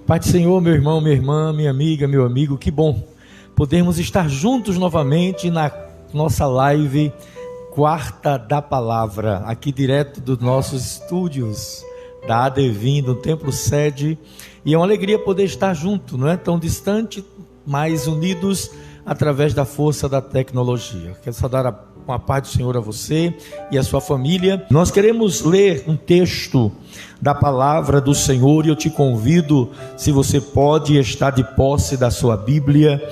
Pai do Senhor, meu irmão, minha irmã, minha amiga, meu amigo, que bom podermos estar juntos novamente na nossa live Quarta da Palavra, aqui direto dos nossos estúdios da ADVIM, do Templo Sede, e é uma alegria poder estar junto, não é tão distante, mas unidos através da força da tecnologia. Quero saudar uma paz do Senhor a você e a sua família. Nós queremos ler um texto da palavra do Senhor e eu te convido, se você pode estar de posse da sua Bíblia,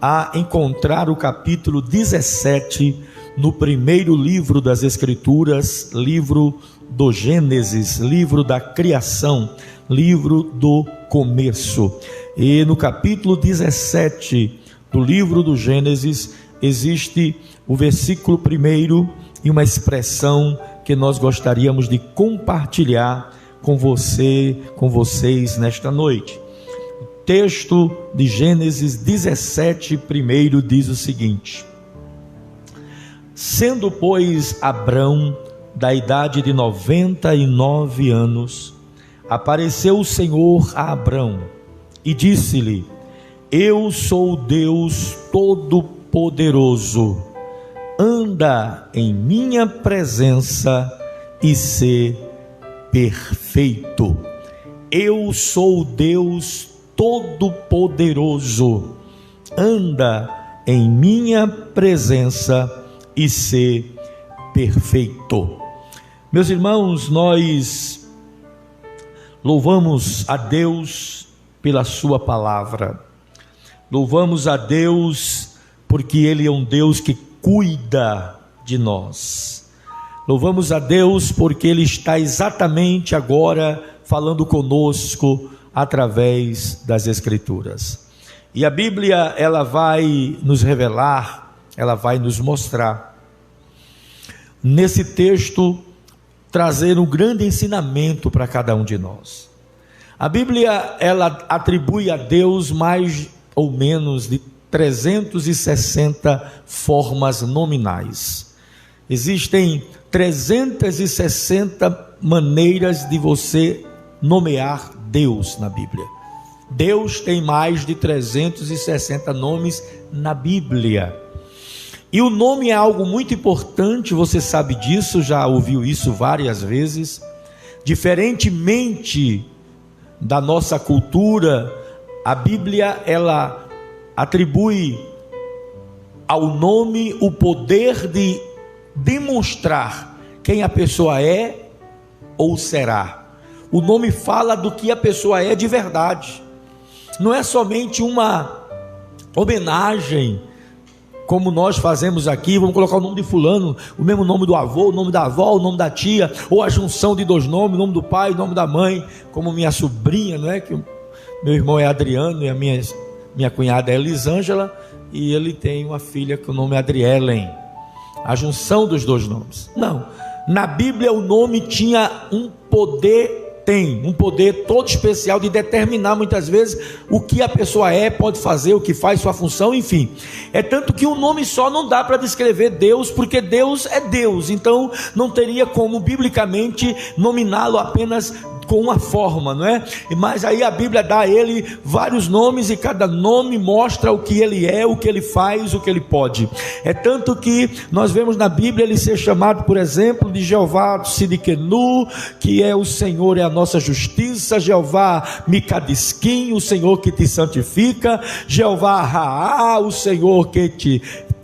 a encontrar o capítulo 17 no primeiro livro das Escrituras, livro do Gênesis, livro da criação, livro do começo. E no capítulo 17 do livro do Gênesis existe o versículo 1 e uma expressão que nós gostaríamos de compartilhar com você, com vocês nesta noite. O texto de Gênesis 17, 1 diz o seguinte: sendo, pois, Abrão da idade de 99 anos, apareceu o Senhor a Abrão e disse-lhe: eu sou o Deus Todo-Poderoso, anda em minha presença e sê perfeito. Eu sou o Deus Todo-Poderoso, anda em minha presença e sê perfeito. Meus irmãos, nós louvamos a Deus pela sua palavra. Louvamos a Deus porque Ele é um Deus que cuida de nós. Louvamos a Deus porque Ele está exatamente agora falando conosco através das Escrituras. E a Bíblia, ela vai nos revelar, ela vai nos mostrar, nesse texto, trazer um grande ensinamento para cada um de nós. A Bíblia, ela atribui a Deus mais ou menos de 360 formas nominais. Existem 360 maneiras de você nomear Deus na Bíblia. Deus tem mais de 360 nomes na Bíblia. E o nome é algo muito importante, você sabe disso, já ouviu isso várias vezes. Diferentemente da nossa cultura, a Bíblia, ela atribui ao nome o poder de demonstrar quem a pessoa é ou será. O nome fala do que a pessoa é de verdade. Não é somente uma homenagem, como nós fazemos aqui, vamos colocar o nome de fulano, o mesmo nome do avô, o nome da avó, o nome da tia, ou a junção de dois nomes, o nome do pai, o nome da mãe, como minha sobrinha, não é? Que meu irmão é Adriano e a minha cunhada é Elisângela, e ele tem uma filha com o nome é Adrielen, a junção dos dois nomes. Não, na Bíblia o nome tinha um poder, tem um poder todo especial de determinar muitas vezes o que a pessoa é, pode fazer, o que faz, sua função, enfim. É tanto que um nome só não dá para descrever Deus, porque Deus é Deus, então não teria como biblicamente nominá-lo apenas com uma forma, não é? Mas aí a Bíblia dá a ele vários nomes e cada nome mostra o que ele é, o que ele faz, o que ele pode. É tanto que nós vemos na Bíblia ele ser chamado, por exemplo, de Jeová Sidkenu, que é o Senhor, é a nossa justiça, Jeová Mikadiskim, o Senhor que te santifica, Jeová Raá, o Senhor que te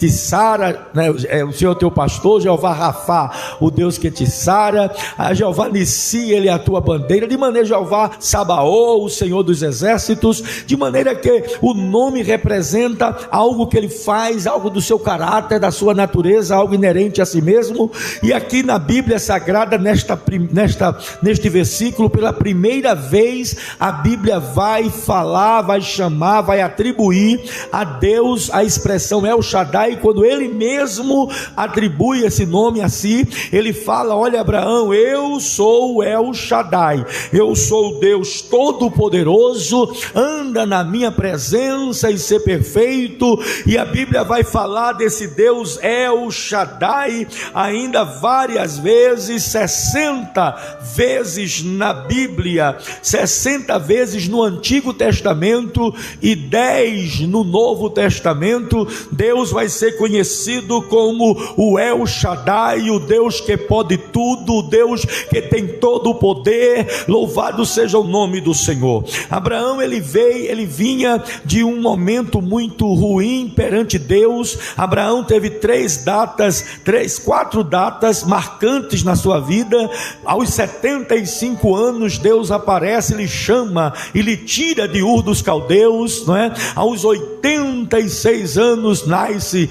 sara, né? O Senhor teu pastor, Jeová Rafá, o Deus que te sara, a Jeová Nissi, ele é a tua bandeira, de maneira Jeová Sabaó, o Senhor dos exércitos, de maneira que o nome representa algo que ele faz, algo do seu caráter, da sua natureza, algo inerente a si mesmo. E aqui na Bíblia Sagrada, neste versículo, pela primeira vez, a Bíblia vai falar, vai chamar, vai atribuir a Deus a expressão El Shaddai, Shaddai, quando ele mesmo atribui esse nome a si, ele fala: olha, Abraão, eu sou El Shaddai, eu sou o Deus Todo-Poderoso, anda na minha presença e ser perfeito. E a Bíblia vai falar desse Deus El Shaddai ainda várias vezes, 60 vezes na Bíblia, 60 vezes no Antigo Testamento e 10 no Novo Testamento. Deus vai ser conhecido como o El Shaddai, o Deus que pode tudo, o Deus que tem todo o poder. Louvado seja o nome do Senhor. Abraão, ele vinha de um momento muito ruim perante Deus. Abraão teve quatro datas marcantes na sua vida. Aos 75 anos, Deus aparece, lhe chama e lhe tira de Ur dos Caldeus, não é? Aos 86 anos nasce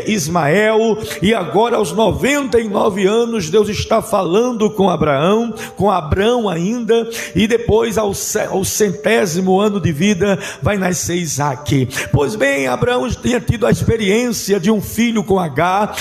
Ismael, e agora aos 99 anos Deus está falando com Abraão, com Abrão ainda, e depois ao 100º ano de vida vai nascer Isaque. Pois bem, Abraão tinha tido a experiência de um filho com Agar.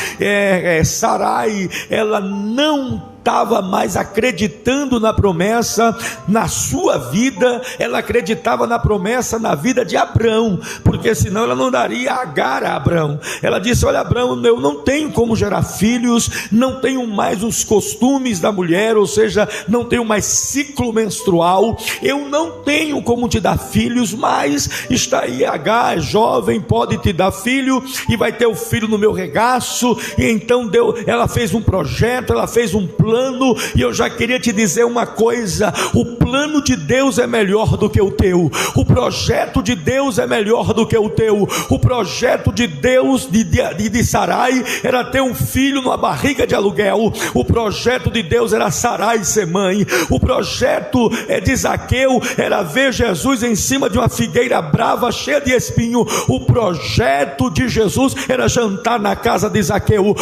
Sarai, ela não estava mais acreditando na promessa na sua vida, ela acreditava na promessa na vida de Abrão, porque senão ela não daria Agar a Abrão. Ela disse: olha, Abrão, eu não tenho como gerar filhos, não tenho mais os costumes da mulher, ou seja, não tenho mais ciclo menstrual, eu não tenho como te dar filhos, mas está aí Agar, jovem, pode te dar filho, e vai ter o filho no meu regaço. E então ela fez um projeto, ela fez um plano, e eu já queria te dizer uma coisa: o plano de Deus é melhor do que o teu, o projeto de Deus é melhor do que o teu. O projeto de Deus de Sarai era ter um filho numa barriga de aluguel, o projeto de Deus era Sarai ser mãe, o projeto de Zaqueu era ver Jesus em cima de uma figueira brava cheia de espinho, o projeto de Jesus era jantar na casa de Zaqueu.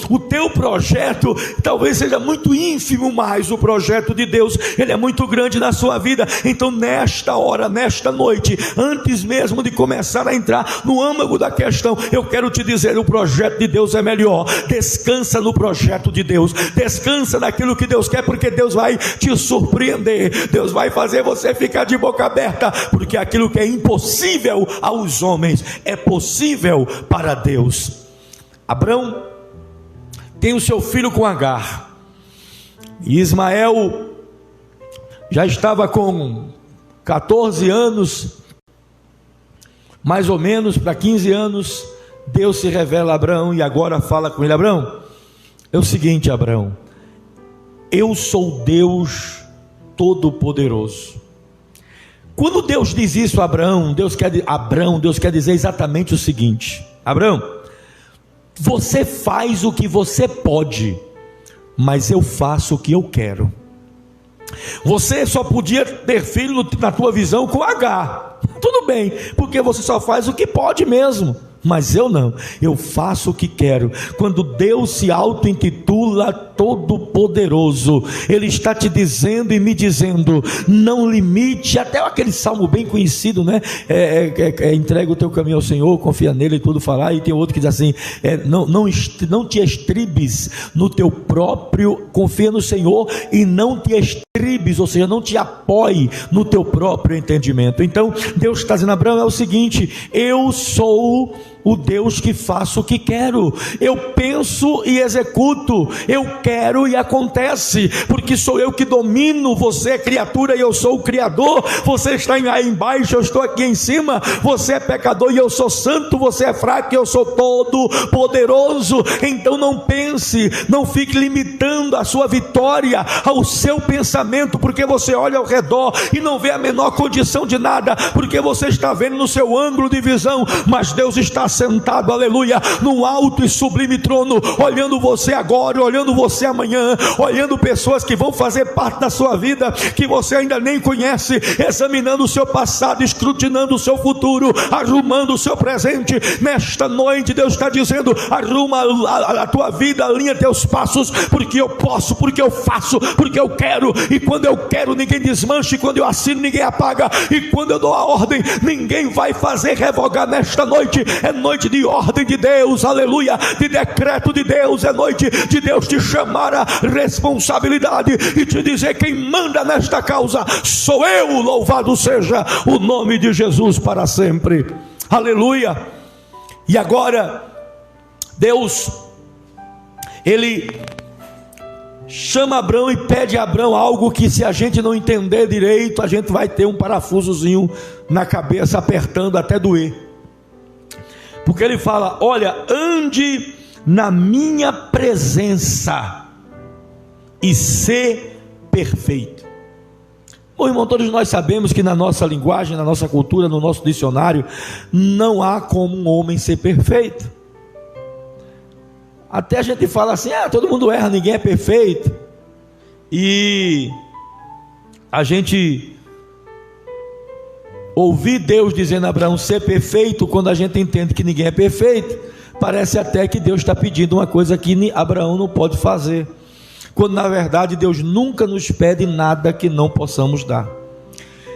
O teu projeto talvez seja muito ínfimo, mas o projeto de Deus, ele é muito grande na sua vida. Então nesta hora, nesta noite, antes mesmo de começar a entrar no âmago da questão, eu quero te dizer: o projeto de Deus é melhor. Descansa no projeto de Deus, descansa naquilo que Deus quer, porque Deus vai te surpreender, Deus vai fazer você ficar de boca aberta, porque aquilo que é impossível aos homens é possível para Deus. Abrão tem o seu filho com Agar, e Ismael já estava com 14 anos, mais ou menos para 15 anos. Deus se revela a Abrão e agora fala com ele: Abrão, é o seguinte, Abrão, eu sou Deus Todo-Poderoso. Quando Deus diz isso a Abrão, Deus quer dizer exatamente o seguinte: Abrão, você faz o que você pode, mas eu faço o que eu quero. Você só podia ter filho na tua visão com Agar, tudo bem, porque você só faz o que pode mesmo, mas eu não, eu faço o que quero. Quando Deus se auto-intitula Todo-Poderoso, Ele está te dizendo e me dizendo: não limite, até aquele salmo bem conhecido, né? Entrega o teu caminho ao Senhor, confia nele e tudo falar. E tem outro que diz assim: não te estribes no teu próprio, confia no Senhor e não te estribes, ou seja, não te apoie no teu próprio entendimento. Então Deus está dizendo a Abraão: é o seguinte, eu sou o Deus que faço o que quero, eu penso e executo, eu quero e acontece, porque sou eu que domino. Você é criatura e eu sou o Criador. Você está aí embaixo, eu estou aqui em cima. Você é pecador e eu sou santo. Você é fraco e eu sou todo poderoso. Então não pense, não fique limitando a sua vitória ao seu pensamento, porque você olha ao redor e não vê a menor condição de nada, porque você está vendo no seu ângulo de visão, mas Deus está sentado, aleluia, num alto e sublime trono, olhando você agora, olhando você amanhã, olhando pessoas que vão fazer parte da sua vida, que você ainda nem conhece, examinando o seu passado, escrutinando o seu futuro, arrumando o seu presente. Nesta noite Deus está dizendo: arruma a tua vida, alinha teus passos, porque eu posso, porque eu faço, porque eu quero, e quando eu quero ninguém desmancha, e quando eu assino ninguém apaga, e quando eu dou a ordem ninguém vai fazer revogar. Nesta noite é noite de ordem de Deus, aleluia, de decreto de Deus, é noite de Deus te chamar a responsabilidade e te dizer: quem manda nesta causa sou eu, louvado seja o nome de Jesus para sempre, aleluia. E agora Deus, ele chama Abraão e pede a Abraão algo que, se a gente não entender direito, a gente vai ter um parafusozinho na cabeça apertando até doer. Porque ele fala: olha, ande na minha presença e ser perfeito. Bom, irmão, todos nós sabemos que na nossa linguagem, na nossa cultura, no nosso dicionário, não há como um homem ser perfeito. Até a gente fala assim: todo mundo erra, ninguém é perfeito. E a gente ouvir Deus dizendo a Abraão ser perfeito, quando a gente entende que ninguém é perfeito, parece até que Deus está pedindo uma coisa que Abraão não pode fazer, quando na verdade Deus nunca nos pede nada que não possamos dar.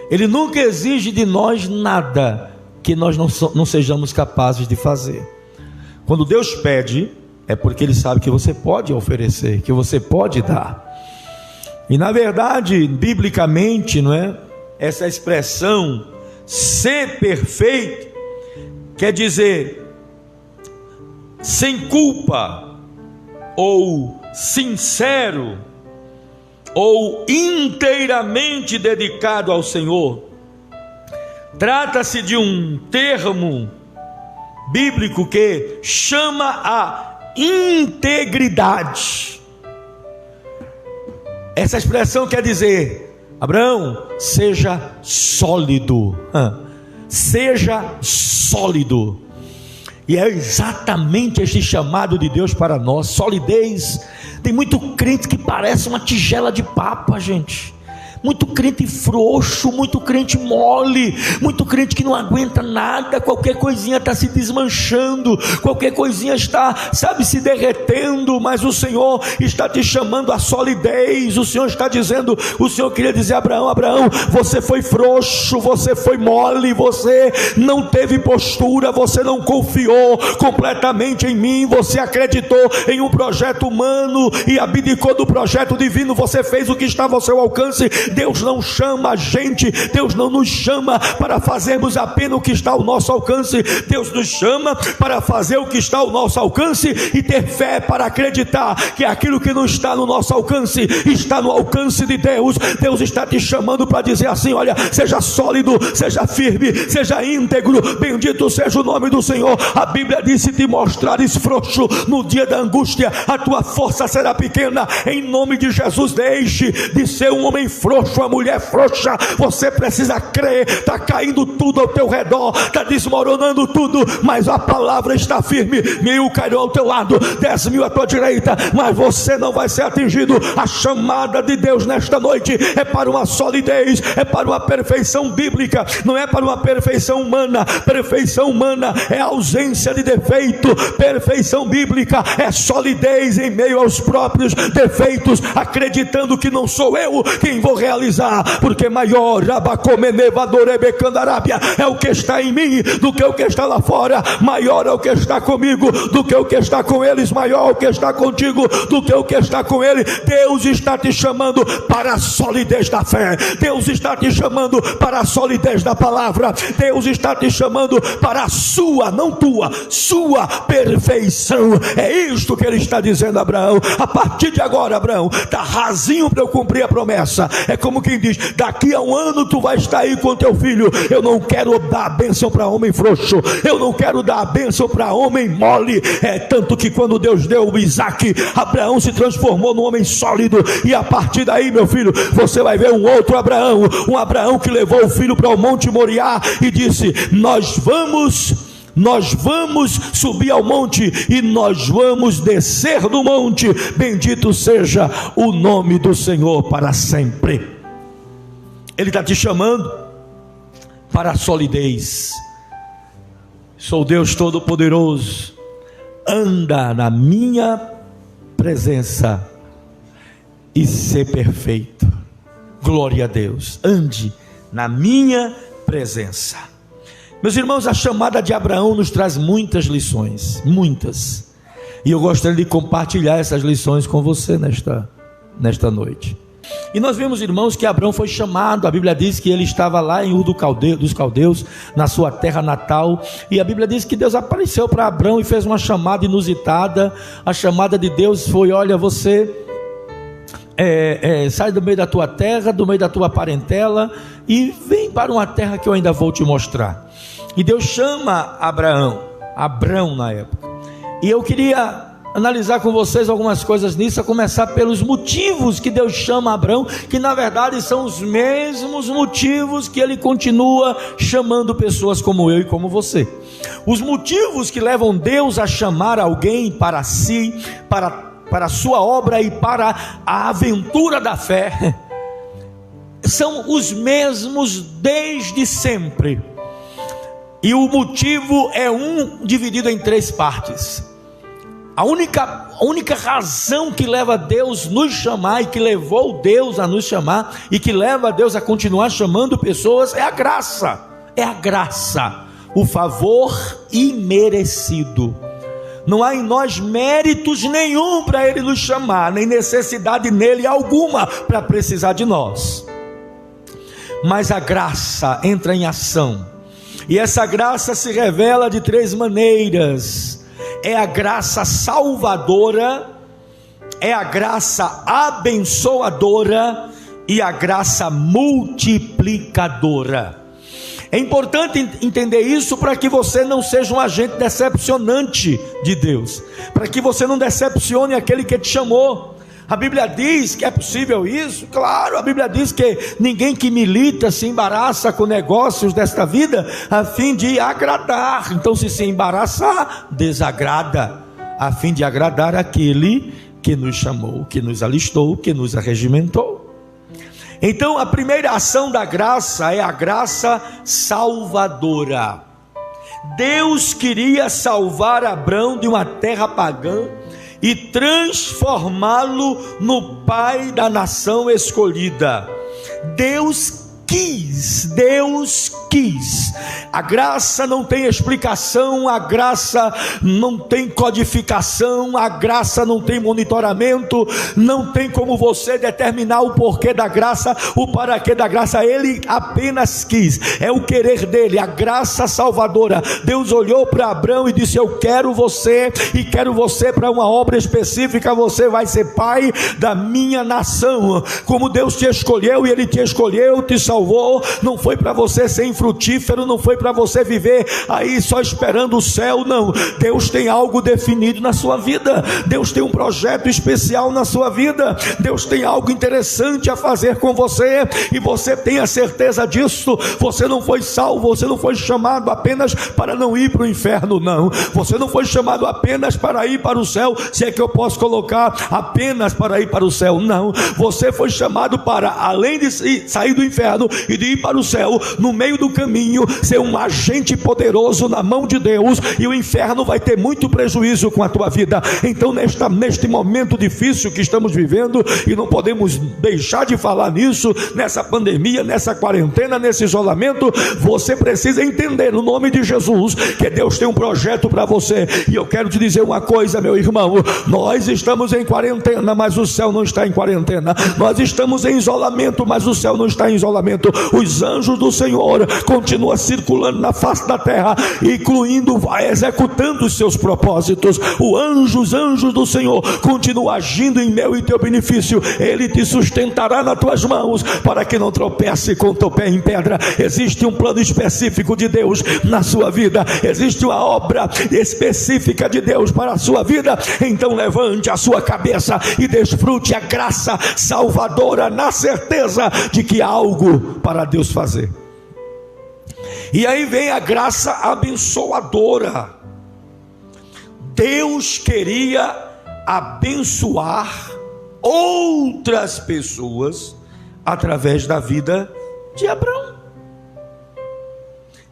Ele nunca exige de nós nada que nós não sejamos capazes de fazer. Quando Deus pede, é porque Ele sabe que você pode oferecer, que você pode dar. E na verdade, biblicamente, não é? Essa expressão ser perfeito quer dizer sem culpa, ou sincero, ou inteiramente dedicado ao Senhor. Trata-se de um termo bíblico que chama a integridade. Essa expressão quer dizer: Abraão, seja sólido, seja sólido. E é exatamente este chamado de Deus para nós, solidez. Tem muito crente que parece uma tigela de papa, gente. Muito crente frouxo, muito crente mole, muito crente que não aguenta nada. Qualquer coisinha está se desmanchando, qualquer coisinha está, se derretendo. Mas o Senhor está te chamando à solidez. O Senhor está dizendo, o Senhor queria dizer a Abraão: Abraão, você foi frouxo, você foi mole, você não teve postura, você não confiou completamente em mim, você acreditou em um projeto humano e abdicou do projeto divino. Você fez o que estava ao seu alcance. Deus não chama a gente, Deus não nos chama para fazermos apenas o que está ao nosso alcance. Deus nos chama para fazer o que está ao nosso alcance e ter fé para acreditar que aquilo que não está no nosso alcance está no alcance de Deus. Deus está te chamando para dizer assim: olha, seja sólido, seja firme, seja íntegro, bendito seja o nome do Senhor. A Bíblia diz: se te mostrares frouxo no dia da angústia, a tua força será pequena. Em nome de Jesus, deixe de ser um homem frouxo, uma mulher frouxa. Você precisa crer. Está caindo tudo ao teu redor, está desmoronando tudo, mas a palavra está firme. 1000 cairão ao teu lado, 10.000 à tua direita, mas você não vai ser atingido. A chamada de Deus nesta noite é para uma solidez, é para uma perfeição bíblica, não é para uma perfeição humana. Perfeição humana é ausência de defeito, perfeição bíblica é solidez em meio aos próprios defeitos, acreditando que não sou eu quem vou realizar, porque maior é o que está em mim do que o que está lá fora. Maior é o que está comigo do que o que está com eles. Maior é o que está contigo do que o que está com ele. Deus está te chamando para a solidez da fé. Deus está te chamando para a solidez da palavra. Deus está te chamando para a sua, não tua, sua perfeição. É isto que ele está dizendo a Abraão. A partir de agora, Abraão, está rasinho para eu cumprir a promessa. É como quem diz: daqui a um ano tu vai estar aí com teu filho. Eu não quero dar a bênção para homem frouxo, eu não quero dar a bênção para homem mole. É tanto que quando Deus deu o Isaac, Abraão se transformou num homem sólido. E a partir daí, meu filho, você vai ver um outro Abraão, um Abraão que levou o filho para o Monte Moriá e disse: nós vamos nós vamos subir ao monte e nós vamos descer do monte. Bendito seja o nome do Senhor para sempre. Ele está te chamando para a solidez. Sou Deus Todo-Poderoso, anda na minha presença e ser perfeito. Glória a Deus, ande na minha presença. Meus irmãos, a chamada de Abraão nos traz muitas lições, muitas, e eu gostaria de compartilhar essas lições com você nesta noite. E nós vemos, irmãos, que Abraão foi chamado. A Bíblia diz que ele estava lá em Ur dos Caldeus, na sua terra natal, e a Bíblia diz que Deus apareceu para Abraão e fez uma chamada inusitada. A chamada de Deus foi: olha, você sai do meio da tua terra, do meio da tua parentela, e vem para uma terra que eu ainda vou te mostrar. E Deus chama Abrão na época, e eu queria analisar com vocês algumas coisas nisso, a começar pelos motivos que Deus chama Abrão, que na verdade são os mesmos motivos que Ele continua chamando pessoas como eu e como você. Os motivos que levam Deus a chamar alguém para si, para a sua obra e para a aventura da fé, são os mesmos desde sempre. E o motivo é dividido em 3 partes. A única razão que leva Deus nos chamar, e que levou Deus a nos chamar, e que leva Deus a continuar chamando pessoas, é a graça. É a graça, o favor imerecido. Não há em nós méritos nenhum para Ele nos chamar, nem necessidade nele alguma para precisar de nós. Mas a graça entra em ação, e essa graça se revela de 3 maneiras. É a graça salvadora, é a graça abençoadora e a graça multiplicadora. É importante entender isso para que você não seja um agente decepcionante de Deus, para que você não decepcione aquele que te chamou. A Bíblia diz que é possível isso? Claro, a Bíblia diz que ninguém que milita se embaraça com negócios desta vida a fim de agradar. Então, se embaraçar, desagrada, a fim de agradar aquele que nos chamou, que nos alistou, que nos arregimentou. Então, a primeira ação da graça é a graça salvadora. Deus queria salvar Abrão de uma terra pagã e transformá-lo no pai da nação escolhida. Deus quis. A graça não tem explicação, a graça não tem codificação, a graça não tem monitoramento, não tem como você determinar o porquê da graça, o para quê da graça. Ele apenas quis, é o querer dele, a graça salvadora. Deus olhou para Abrão e disse: eu quero você, e quero você para uma obra específica. Você vai ser pai da minha nação. Como Deus te escolheu, e Ele te escolheu, te salvou, não foi para você ser infrutífero, não foi para você viver aí só esperando o céu, não. Deus tem algo definido na sua vida, Deus tem um projeto especial na sua vida, Deus tem algo interessante a fazer com você, e você tem a certeza disso. Você não foi salvo, você não foi chamado apenas para não ir para o inferno, não. Você não foi chamado apenas para ir para o céu, se é que eu posso colocar apenas para ir para o céu, não. Você foi chamado para, além de sair do inferno e de ir para o céu, no meio do caminho, ser um agente poderoso na mão de Deus, e o inferno vai ter muito prejuízo com a tua vida. Então, neste momento difícil que estamos vivendo, e não podemos deixar de falar nisso, nessa pandemia, nessa quarentena, nesse isolamento, você precisa entender, no nome de Jesus, que Deus tem um projeto para você. E eu quero te dizer uma coisa, meu irmão: nós estamos em quarentena, mas o céu não está em quarentena. Nós estamos em isolamento, mas o céu não está em isolamento. Os anjos do Senhor continuam circulando na face da terra, incluindo, executando os seus propósitos. Os anjos do Senhor continuam agindo em meu e teu benefício. Ele te sustentará nas tuas mãos, para que não tropece com teu pé em pedra. Existe um plano específico de Deus na sua vida, existe uma obra específica de Deus para a sua vida. Então levante a sua cabeça e desfrute a graça salvadora, na certeza de que há algo para Deus fazer. E aí vem a graça abençoadora. Deus queria abençoar outras pessoas através da vida de Abraão.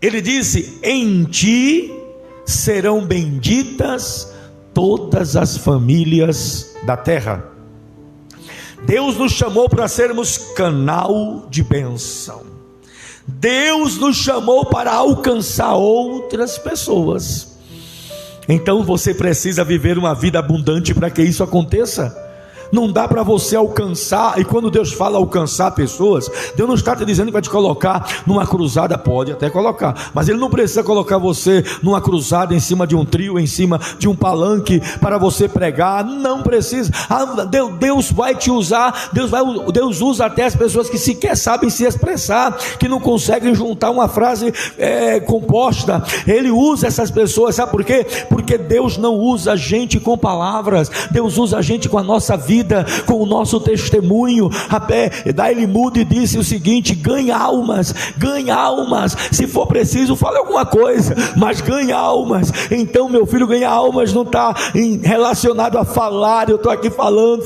Ele disse: em ti serão benditas todas as famílias da terra. Deus nos chamou para sermos canal de bênção. Deus nos chamou para alcançar outras pessoas. Então você precisa viver uma vida abundante para que isso aconteça. Não dá para você alcançar, e quando Deus fala alcançar pessoas, Deus não está te dizendo que vai te colocar numa cruzada. Pode até colocar, mas Ele não precisa colocar você numa cruzada, em cima de um trio, em cima de um palanque, para você pregar. Não precisa. Deus vai te usar. Deus usa até as pessoas que sequer sabem se expressar, que não conseguem juntar uma frase composta. Ele usa essas pessoas, sabe por quê? Porque Deus não usa a gente com palavras, Deus usa a gente com a nossa vida, com o nosso testemunho. Daí Moody disse o seguinte: ganha almas, se for preciso fale alguma coisa, mas ganha almas. Então meu filho, ganhar almas não está relacionado a falar. Eu estou aqui falando,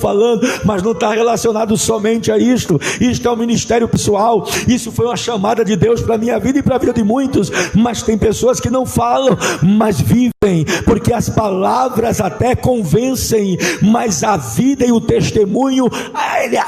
mas não está relacionado somente a isto. Isto é um ministério pessoal, isso foi uma chamada de Deus para a minha vida e para a vida de muitos. Mas tem pessoas que não falam, mas vivem, porque as palavras até convencem, mas a vida e o testemunho,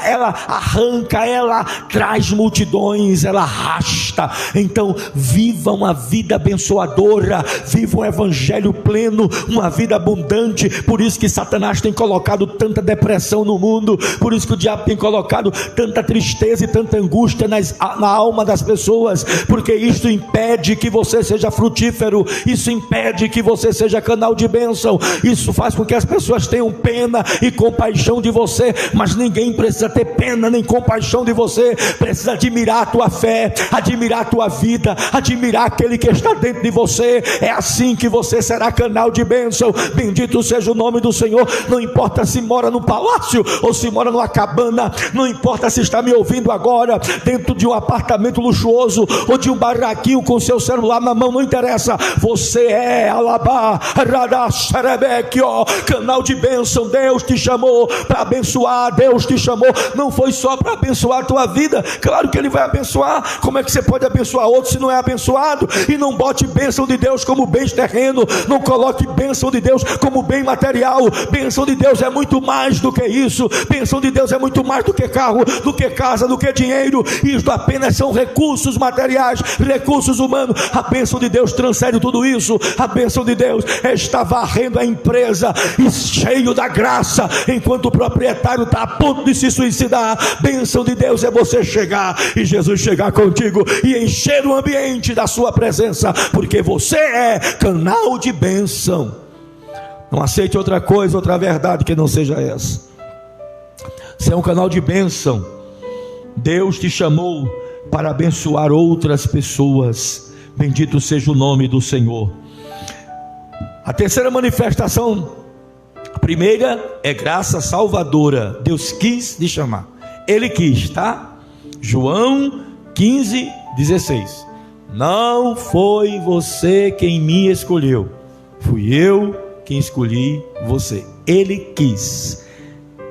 ela arranca, ela traz multidões, ela arrasta. Então viva uma vida abençoadora, viva um evangelho pleno, uma vida abundante. Por isso que Satanás tem colocado tanta depressão no mundo, por isso que o diabo tem colocado tanta tristeza e tanta angústia na alma das pessoas, porque isso impede que você seja frutífero, isso impede que você seja canal de bênção, isso faz com que as pessoas tenham pena e compaixão de você. Mas ninguém precisa ter pena nem compaixão de você, precisa admirar a tua fé, admirar a tua vida, admirar aquele que está dentro de você. É assim que você será canal de bênção. Bendito seja o nome do Senhor. Não importa se mora num palácio ou se mora numa cabana, não importa se está me ouvindo agora dentro de um apartamento luxuoso ou de um barraquinho com seu celular na mão, não interessa. Você é Alabá, Radasharebeque, canal de bênção. Deus te chamou para abençoar, Deus te chamou, não foi só para abençoar a tua vida. Claro que Ele vai abençoar. Como é que você pode abençoar outro se não é abençoado? E não bote bênção de Deus como bem terreno, não coloque bênção de Deus como bem material. Bênção de Deus é muito mais do que isso. Bênção de Deus é muito mais do que carro, do que casa, do que dinheiro. Isto apenas são recursos materiais, recursos humanos. A bênção de Deus transcende tudo isso. A bênção de Deus está varrendo a empresa e cheio da graça, enquanto o proprietário está a ponto de se suicidar. Bênção de Deus é você chegar e Jesus chegar contigo e encher o ambiente da sua presença, porque você é canal de bênção. Não aceite outra coisa, outra verdade que não seja essa. Você é um canal de bênção. Deus te chamou para abençoar outras pessoas. Bendito seja o nome do Senhor. A terceira manifestação, a primeira é graça salvadora. Deus quis te chamar, Ele quis, tá? João 15:16. Não foi você quem me escolheu, fui eu quem escolhi você. Ele quis.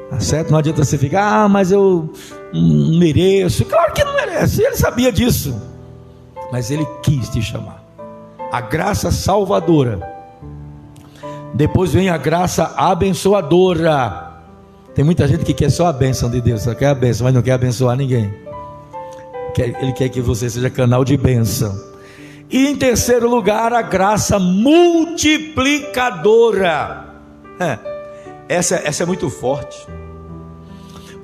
Tá certo? Não adianta você ficar, mas eu não mereço. Claro que não merece, Ele sabia disso, mas Ele quis te chamar. A graça salvadora. Depois vem a graça abençoadora. Tem muita gente que quer só a bênção de Deus, só quer a bênção, mas não quer abençoar ninguém. Ele quer que você seja canal de bênção. E em terceiro lugar, a graça multiplicadora. Essa é muito forte.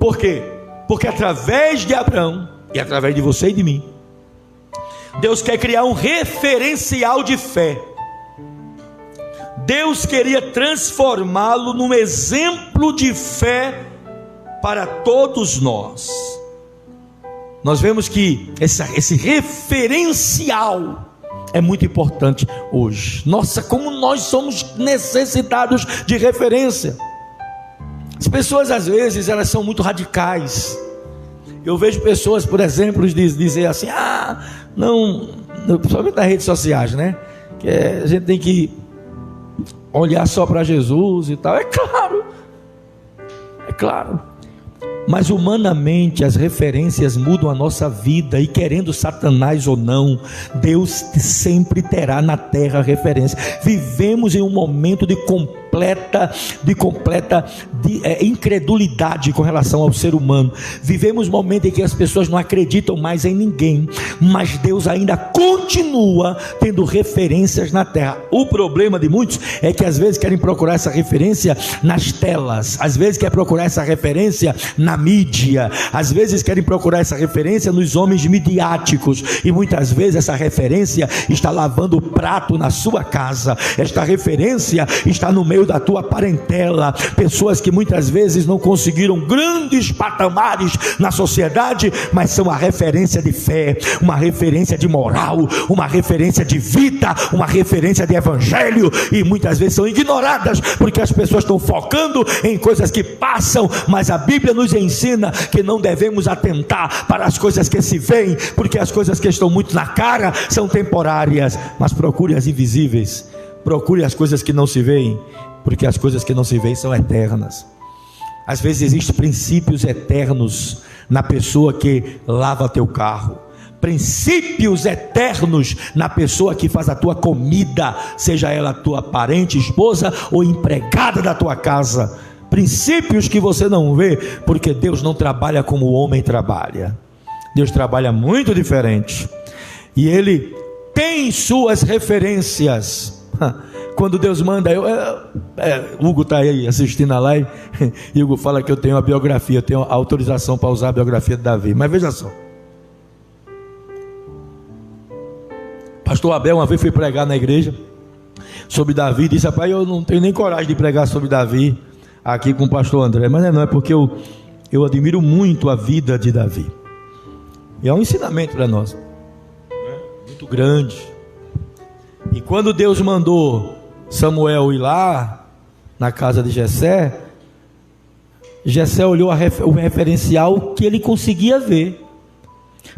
Por quê? Porque através de Abraão e através de você e de mim, Deus quer criar um referencial de fé. Deus queria transformá-lo num exemplo de fé para todos nós. Nós vemos que esse referencial é muito importante hoje. Nossa, como nós somos necessitados de referência. As pessoas às vezes elas são muito radicais. Eu vejo pessoas, por exemplo, dizer assim: não principalmente nas redes sociais, né? Que a gente tem que olhar só para Jesus e tal. É claro. Mas humanamente as referências mudam a nossa vida, e querendo Satanás ou não, Deus sempre terá na terra referência. Vivemos em um momento de completa incredulidade com relação ao ser humano. Vivemos um momento em que as pessoas não acreditam mais em ninguém, mas Deus ainda continua tendo referências na terra. O problema de muitos é que às vezes querem procurar essa referência nas telas, às vezes querem procurar essa referência na mídia, às vezes querem procurar essa referência nos homens midiáticos, e muitas vezes essa referência está lavando o prato na sua casa, esta referência está no meio da tua parentela, pessoas que muitas vezes não conseguiram grandes patamares na sociedade, mas são a referência de fé, uma referência de moral, uma referência de vida, uma referência de evangelho, e muitas vezes são ignoradas, porque as pessoas estão focando em coisas que passam, mas a Bíblia nos ensina que não devemos atentar para as coisas que se veem, porque as coisas que estão muito na cara são temporárias, mas procure as invisíveis, procure as coisas que não se veem, porque as coisas que não se veem são eternas. Às vezes existem princípios eternos na pessoa que lava teu carro, princípios eternos na pessoa que faz a tua comida, seja ela tua parente, esposa ou empregada da tua casa. Princípios que você não vê, porque Deus não trabalha como o homem trabalha. Deus trabalha muito diferente, e Ele tem suas referências. Quando Deus manda, Hugo está aí assistindo a live, e Hugo fala que eu tenho a biografia, eu tenho a autorização para usar a biografia de Davi. Mas veja só, pastor Abel uma vez foi pregar na igreja sobre Davi, disse: rapaz, eu não tenho nem coragem de pregar sobre Davi aqui com o pastor André. Mas não é porque eu admiro muito a vida de Davi, e é um ensinamento para nós muito grande. E quando Deus mandou Samuel ir lá na casa de Jessé, Jessé olhou o referencial que ele conseguia ver,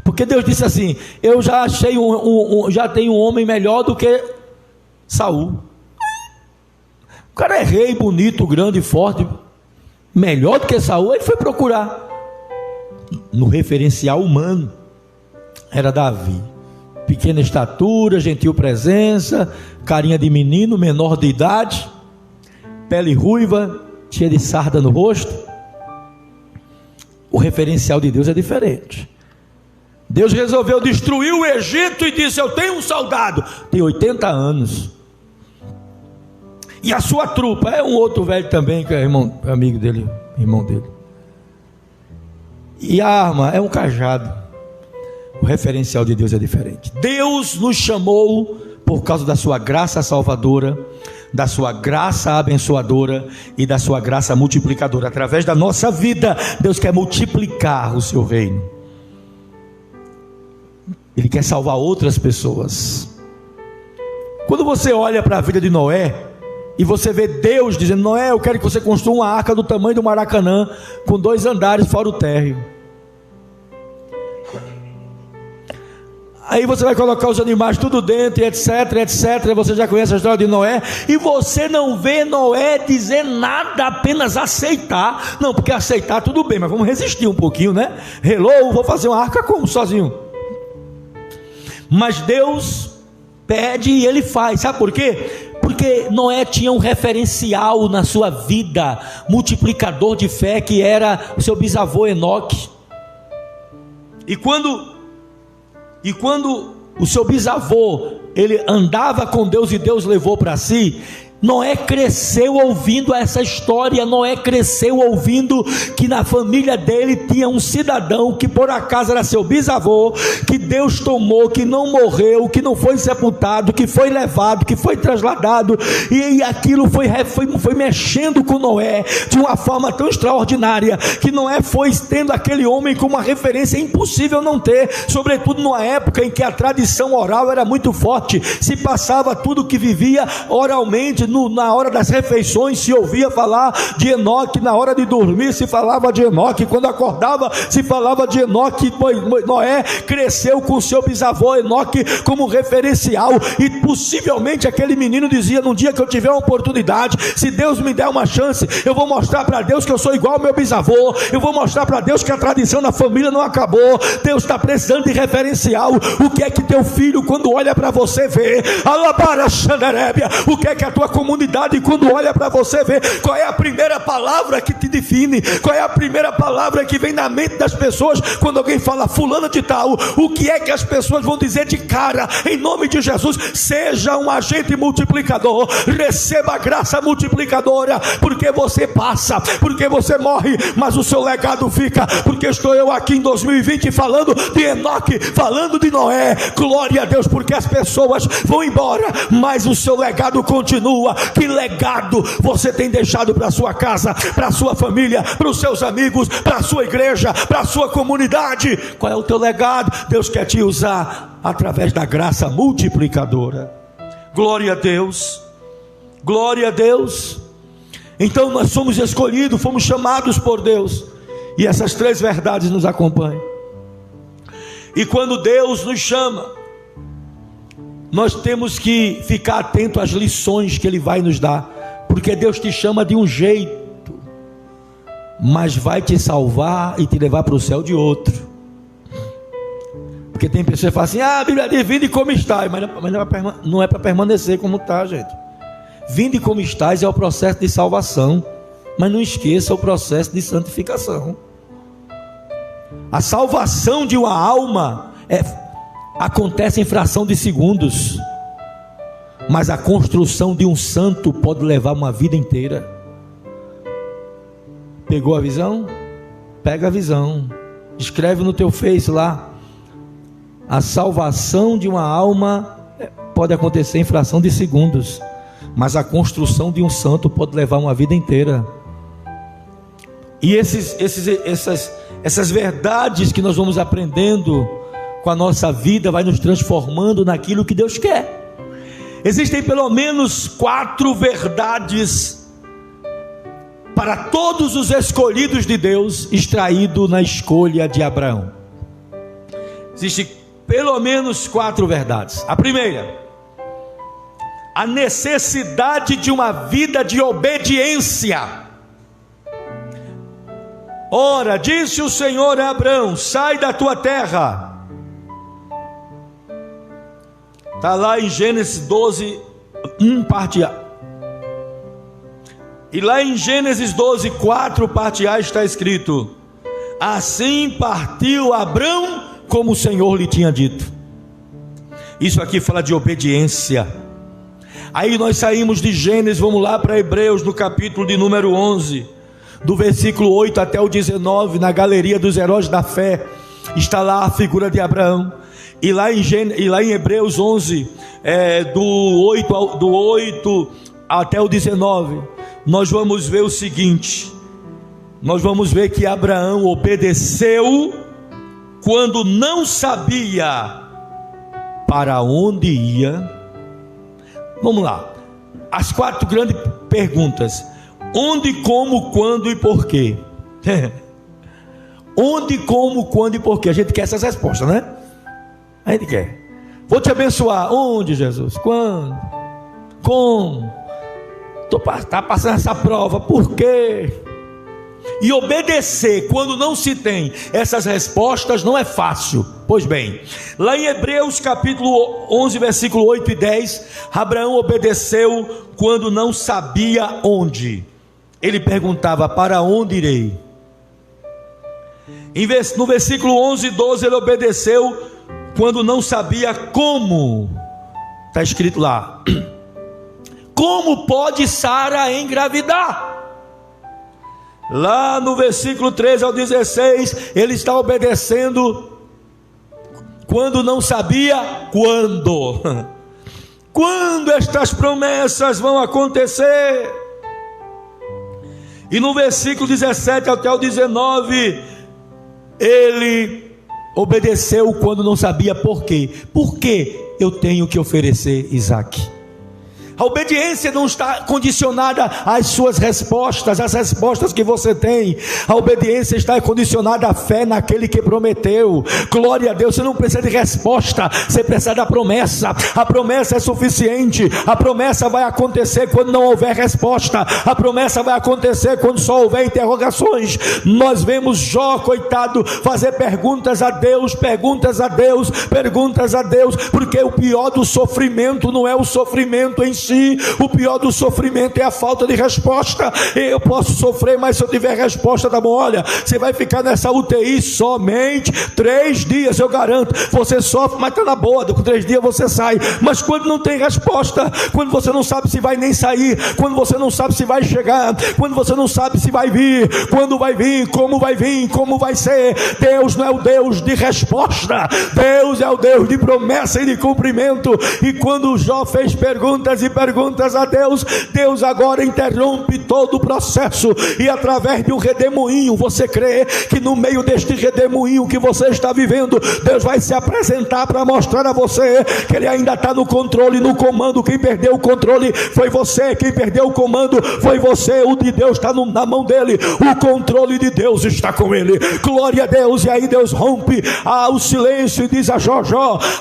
porque Deus disse assim: eu já achei já tenho um homem melhor do que Saul. O cara é rei, bonito, grande, forte, melhor do que Saul. Ele foi procurar no referencial humano, era Davi, pequena estatura, gentil presença, carinha de menino, menor de idade, pele ruiva, cheia de sarda no rosto. O referencial de Deus é diferente. Deus resolveu destruir o Egito e disse: eu tenho um soldado, tem 80 anos, e a sua trupa é um outro velho também, que é amigo dele, irmão dele, e a arma é um cajado. O referencial de Deus é diferente. Deus nos chamou por causa da sua graça salvadora, da sua graça abençoadora e da sua graça multiplicadora. Através da nossa vida, Deus quer multiplicar o seu reino. Ele quer salvar outras pessoas. Quando você olha para a vida de Noé e você vê Deus dizendo: Noé, eu quero que você construa uma arca do tamanho do Maracanã, com 2 andares fora o térreo. Aí você vai colocar os animais tudo dentro, e etc, etc. Você já conhece a história de Noé, e você não vê Noé dizer nada, apenas aceitar. Não, porque aceitar tudo bem, mas vamos resistir um pouquinho, né? Hello, vou fazer uma arca como? Sozinho. Mas Deus pede e Ele faz. Sabe por quê? Porque Noé tinha um referencial na sua vida, multiplicador de fé, que era o seu bisavô Enoque. E quando o seu bisavô, ele andava com Deus e Deus levou para si, Noé cresceu ouvindo essa história. Noé cresceu ouvindo que na família dele tinha um cidadão que por acaso era seu bisavô, que Deus tomou, que não morreu, que não foi sepultado, que foi levado, que foi trasladado, e aquilo foi mexendo com Noé de uma forma tão extraordinária, que Noé foi tendo aquele homem como uma referência impossível não ter, sobretudo numa época em que a tradição oral era muito forte, se passava tudo que vivia oralmente, na hora das refeições se ouvia falar de Enoque, na hora de dormir se falava de Enoque, quando acordava se falava de Enoque. Noé cresceu com seu bisavô Enoque como referencial, e possivelmente aquele menino dizia: num dia que eu tiver uma oportunidade, se Deus me der uma chance, eu vou mostrar para Deus que eu sou igual ao meu bisavô, eu vou mostrar para Deus que a tradição da família não acabou. Deus está precisando de referencial. O que é que teu filho, quando olha para você, vê? Alabara Xandarébia. O que é que a tua comunidade, quando olha para você, vê? Qual é a primeira palavra que te define? Qual é a primeira palavra que vem na mente das pessoas quando alguém fala fulano de tal? O que é que as pessoas vão dizer de cara? Em nome de Jesus, seja um agente multiplicador, receba a graça multiplicadora, porque você passa, porque você morre, mas o seu legado fica. Porque estou eu aqui em 2020 falando de Enoque, falando de Noé, glória a Deus, porque as pessoas vão embora, mas o seu legado continua. Que legado você tem deixado para a sua casa, para a sua família, para os seus amigos, para a sua igreja, para a sua comunidade? Qual é o teu legado? Deus quer te usar através da graça multiplicadora. Glória a Deus, glória a Deus. Então nós somos escolhidos, fomos chamados por Deus, e essas três verdades nos acompanham. E quando Deus nos chama, nós temos que ficar atento às lições que Ele vai nos dar, porque Deus te chama de um jeito, mas vai te salvar e te levar para o céu de outro. Porque tem pessoas que falam assim: a Bíblia diz vinde como está, mas não é para permanecer como está, gente. Vinde como estás é o processo de salvação, mas não esqueça o processo de santificação. A salvação de uma alma acontece em fração de segundos, mas a construção de um santo pode levar uma vida inteira. Pegou a visão? Pega a visão, escreve no teu Face lá: a salvação de uma alma pode acontecer em fração de segundos, mas a construção de um santo pode levar uma vida inteira. E essas verdades que nós vamos aprendendo com a nossa vida vai nos transformando naquilo que Deus quer. Existem pelo menos 4 verdades para todos os escolhidos de Deus, extraído na escolha de Abraão. Existem pelo menos 4 verdades. A primeira: a necessidade de uma vida de obediência. Ora, disse o Senhor a Abraão: sai da tua terra. Está lá em Gênesis 12, 1, parte A. E lá em Gênesis 12, 4, parte A, está escrito: assim partiu Abraão como o Senhor lhe tinha dito. Isso aqui fala de obediência. Aí nós saímos de Gênesis, vamos lá para Hebreus, no capítulo de número 11, do versículo 8 até o 19, na galeria dos heróis da fé, está lá a figura de Abraão. E lá em Hebreus 11, do 8 até o 19, nós vamos ver o seguinte: nós vamos ver que Abraão obedeceu quando não sabia para onde ia. Vamos lá, as 4 grandes perguntas: onde, como, quando e porquê? Onde, como, quando e porquê? A gente quer essas respostas, né? A gente quer. Vou te abençoar. Onde, Jesus? Quando? Como? Está passando essa prova. Por quê? E obedecer quando não se tem essas respostas não é fácil. Pois bem, lá em Hebreus capítulo 11, versículo 8 e 10, Abraão obedeceu quando não sabia onde. Ele perguntava: para onde irei? No versículo 11 e 12, ele obedeceu quando não sabia como. Está escrito lá: como pode Sara engravidar? Lá no versículo 13 ao 16, ele está obedecendo quando não sabia quando. Quando estas promessas vão acontecer? E no versículo 17 até o 19, ele obedeceu quando não sabia por quê. Por que eu tenho que oferecer Isaque? A obediência não está condicionada às suas respostas, às respostas que você tem. A obediência está condicionada à fé naquele que prometeu. Glória a Deus. Você não precisa de resposta, você precisa da promessa. A promessa é suficiente. A promessa vai acontecer quando não houver resposta. A promessa vai acontecer quando só houver interrogações. Nós vemos Jó, coitado, fazer perguntas a Deus, perguntas a Deus, perguntas a Deus, porque o pior do sofrimento não é o sofrimento em si. O pior do sofrimento é a falta de resposta. Eu posso sofrer, mas se eu tiver resposta, tá bom. Olha, você vai ficar nessa UTI somente 3 dias, eu garanto. Você sofre, mas está na boa, com 3 dias você sai. Mas quando não tem resposta, quando você não sabe se vai nem sair, quando você não sabe se vai chegar, quando você não sabe se vai vir, quando vai vir, como vai ser, Deus não é o Deus de resposta, Deus é o Deus de promessa e de cumprimento. E quando Jó fez perguntas a Deus, Deus agora interrompe todo o processo, e através de um redemoinho, você crê que no meio deste redemoinho que você está vivendo, Deus vai se apresentar para mostrar a você que Ele ainda está no controle, no comando. Quem perdeu o controle foi você, quem perdeu o comando foi você. O de Deus está na mão dele, o controle de Deus está com ele. Glória a Deus. E aí Deus rompe o silêncio e diz a Jó: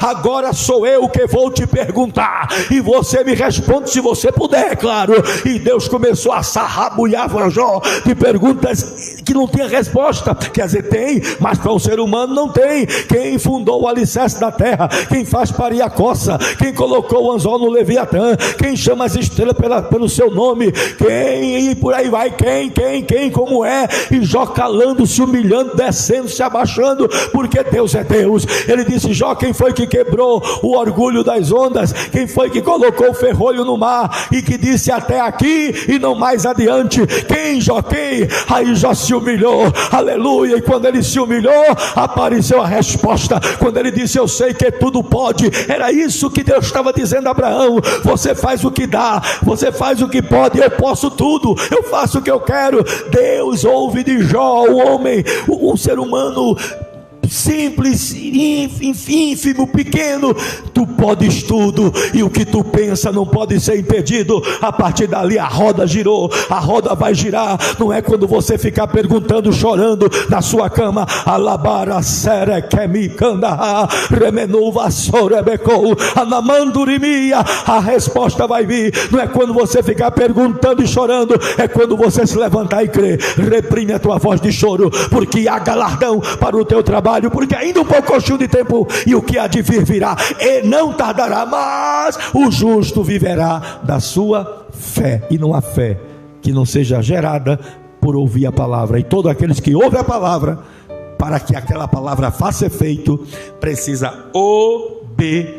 agora sou eu que vou te perguntar, e você me responde se você puder, é claro. E Deus começou a sarrabulhar para Jó de perguntas que não tinha resposta. Quer dizer, tem, mas para o ser humano não tem. Quem fundou o alicerce da terra, quem faz parir a coça, quem colocou o anzol no Leviatã, quem chama as estrelas pelo seu nome, quem, e por aí vai, quem, como é? E Jó calando, se humilhando, descendo, se abaixando, porque Deus é Deus. Ele disse: Jó, quem foi que quebrou o orgulho das ondas? Quem foi que colocou o ferrolho no mar e que disse até aqui e não mais adiante? Quem, Jó, quem? Aí Jó se humilhou, aleluia. E quando ele se humilhou, apareceu a resposta. Quando ele disse: eu sei que tudo pode, era isso que Deus estava dizendo a Abraão: você faz o que dá, você faz o que pode, eu posso tudo, eu faço o que eu quero. Deus ouve de Jó, o homem, o ser humano simples, ínfimo, pequeno: tu podes tudo, e o que tu pensa não pode ser impedido. A partir dali a roda girou, a roda vai girar. Não é quando você ficar perguntando, chorando na sua cama: alabara serekemi kanda remenuva sorebecou anamandurimia. A resposta vai vir. Não é quando você ficar perguntando e chorando, é quando você se levantar e crer. Reprime a tua voz de choro, porque há galardão para o teu trabalho, porque ainda um pouquinho de tempo, e o que há de vir virá, e não tardará, mas o justo viverá da sua fé. E não há fé que não seja gerada por ouvir a palavra, e todos aqueles que ouvem a palavra, para que aquela palavra faça efeito, precisa obedecer.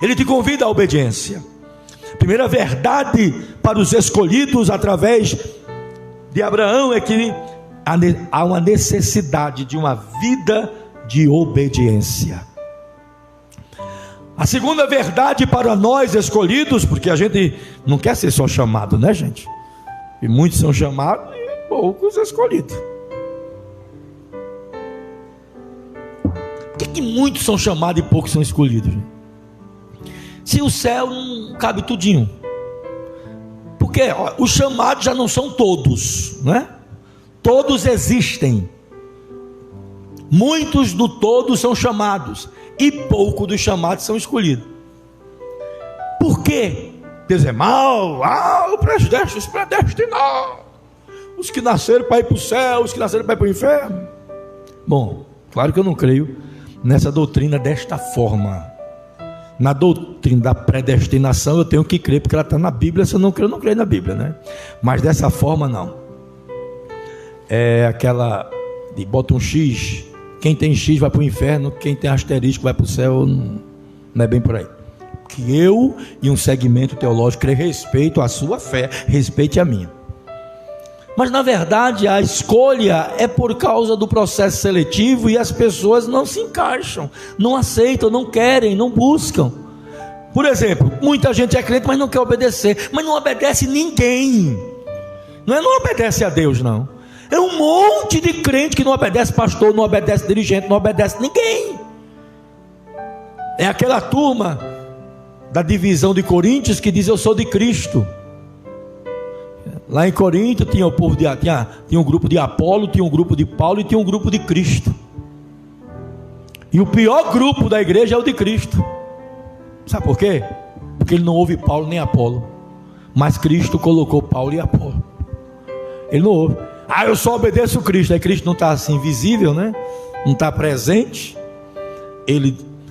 Ele te convida à obediência. Primeira verdade para os escolhidos através de Abraão é que há uma necessidade de uma vida de obediência. A segunda verdade para nós escolhidos, porque a gente não quer ser só chamado, né, gente? E muitos são chamados e poucos escolhidos. Por que muitos são chamados e poucos são escolhidos, gente? Se o céu não cabe tudinho. Porque os chamados já não são todos, né? Todos existem. Muitos do todo são chamados, e poucos dos chamados são escolhidos. Por quê? Deus é mau, os predestinados, os que nasceram para ir para o céu, os que nasceram para ir para o inferno. Bom, claro que eu não creio nessa doutrina desta forma. Na doutrina da predestinação eu tenho que crer, porque ela está na Bíblia. Se eu não creio, eu não creio na Bíblia, né? Mas dessa forma não. É aquela de bota um X, quem tem X vai para o inferno, quem tem asterisco vai para o céu. Não é bem por aí. Que eu e um segmento teológico respeito a sua fé, respeite a minha. Mas na verdade a escolha é por causa do processo seletivo, e as pessoas não se encaixam, não aceitam, não querem, não buscam. Por exemplo, muita gente é crente, mas não quer obedecer. Mas não obedece ninguém. Não obedece a Deus, não. É um monte de crente que não obedece pastor, não obedece dirigente, não obedece ninguém. É aquela turma da divisão de Coríntios que diz: eu sou de Cristo. Lá em Corinto tinha tinha um grupo de Apolo, tinha um grupo de Paulo e tinha um grupo de Cristo. E o pior grupo da igreja é o de Cristo. Sabe por quê? Porque ele não ouve Paulo nem Apolo, mas Cristo colocou Paulo e Apolo. Ele não ouve. Eu só obedeço Cristo. Aí Cristo não está assim visível, né? Não está presente.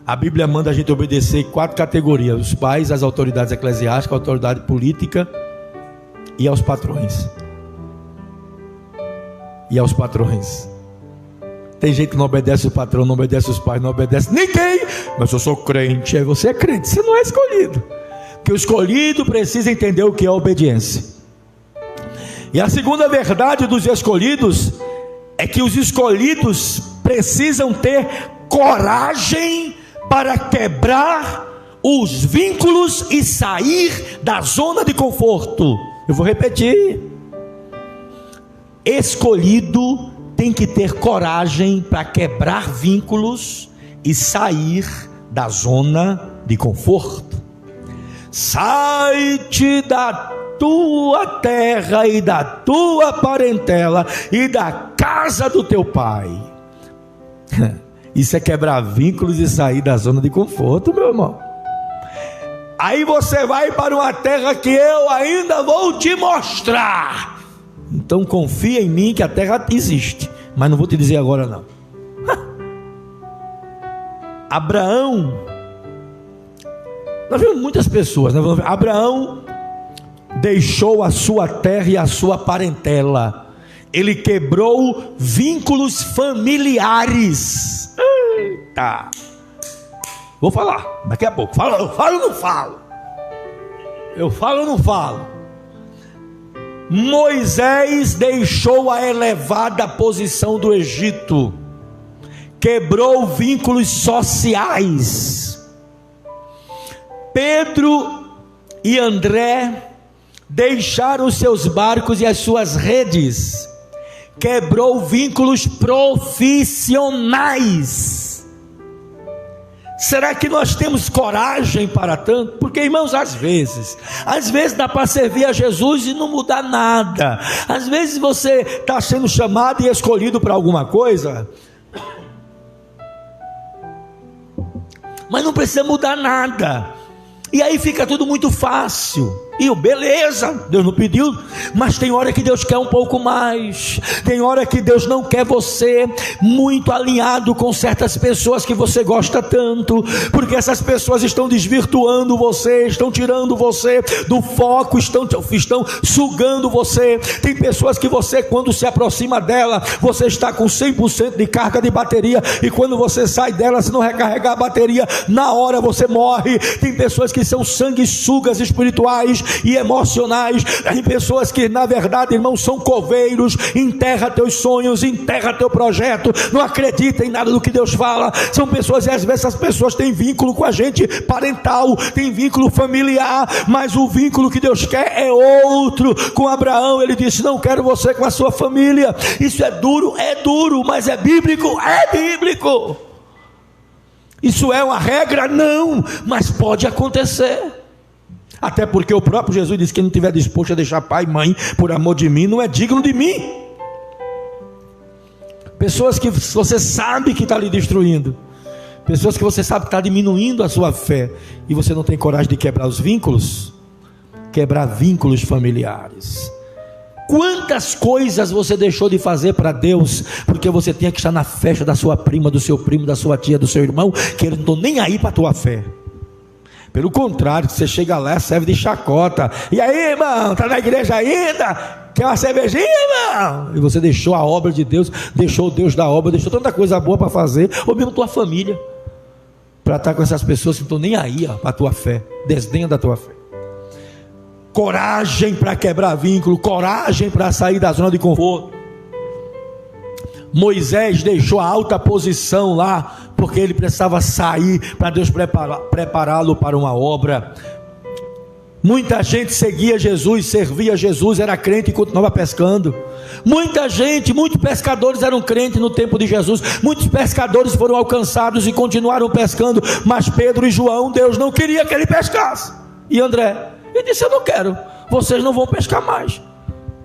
A Bíblia manda a gente obedecer em 4 categorias: os pais, as autoridades eclesiásticas, a autoridade política e aos patrões. Tem gente que não obedece o patrão, não obedece os pais, não obedece ninguém. Mas eu sou crente. Aí você é crente, você não é escolhido. Porque o escolhido precisa entender o que é obediência. E a segunda verdade dos escolhidos é que os escolhidos precisam ter coragem para quebrar os vínculos e sair da zona de conforto. Eu vou repetir: escolhido tem que ter coragem para quebrar vínculos e sair da zona de conforto. Sai-te da tua terra e da tua parentela e da casa do teu pai. Isso é quebrar vínculos e sair da zona de conforto, meu irmão. Aí você vai para uma terra que eu ainda vou te mostrar. Então confia em mim que a terra existe, mas não vou te dizer agora não. Abraão, nós vemos muitas pessoas, né? Abraão deixou a sua terra e a sua parentela. Ele quebrou vínculos familiares. Eita! Vou falar daqui a pouco. Eu falo ou não falo? Eu falo ou não falo? Moisés deixou a elevada posição do Egito, quebrou vínculos sociais. Pedro e André deixaram os seus barcos e as suas redes, quebrou vínculos profissionais. Será que nós temos coragem para tanto? Porque, irmãos, às vezes dá para servir a Jesus e não mudar nada. Às vezes você está sendo chamado e escolhido para alguma coisa, mas não precisa mudar nada. E aí fica tudo muito fácil. E beleza, Deus não pediu, mas tem hora que Deus quer um pouco mais. Tem hora que Deus não quer você muito alinhado com certas pessoas que você gosta tanto, porque essas pessoas estão desvirtuando você, estão tirando você do foco, estão sugando você. Tem pessoas que você, quando se aproxima dela, você está com 100% de carga de bateria, e quando você sai dela, se não recarregar a bateria, na hora você morre. Tem pessoas que são sanguessugas espirituais e emocionais. Tem pessoas que na verdade, irmão, são coveiros. Enterra teus sonhos, enterra teu projeto, não acredita em nada do que Deus fala. São pessoas, e às vezes essas pessoas têm vínculo com a gente parental, tem vínculo familiar, mas o vínculo que Deus quer é outro. Com Abraão ele disse: não quero você com a sua família. Isso é duro, mas é bíblico. Isso é uma regra? Não, mas pode acontecer. Até porque o próprio Jesus disse: quem não estiver disposto a deixar pai e mãe por amor de mim, não é digno de mim. Pessoas que você sabe que está lhe destruindo, pessoas que você sabe que está diminuindo a sua fé, e você não tem coragem de quebrar os vínculos, quebrar vínculos familiares. Quantas coisas você deixou de fazer para Deus, porque você tinha que estar na festa da sua prima, do seu primo, da sua tia, do seu irmão, que eles não estão nem aí para a tua fé. Pelo contrário, você chega lá, serve de chacota. E aí, irmão, está na igreja ainda? Quer uma cervejinha, irmão? E você deixou a obra de Deus, deixou o Deus da obra, deixou tanta coisa boa para fazer, ou mesmo tua família, para estar com essas pessoas que não estão nem aí para a tua fé, desdenham da tua fé. Coragem para quebrar vínculo, coragem para sair da zona de conforto. Moisés deixou a alta posição lá, porque ele precisava sair para Deus prepará-lo para uma obra. Muita gente seguia Jesus, servia Jesus, era crente e continuava pescando. Muita gente, muitos pescadores eram crentes no tempo de Jesus. Muitos pescadores foram alcançados e continuaram pescando. Mas Pedro e João, Deus não queria que ele pescasse. E André, ele disse: eu não quero, vocês não vão pescar mais.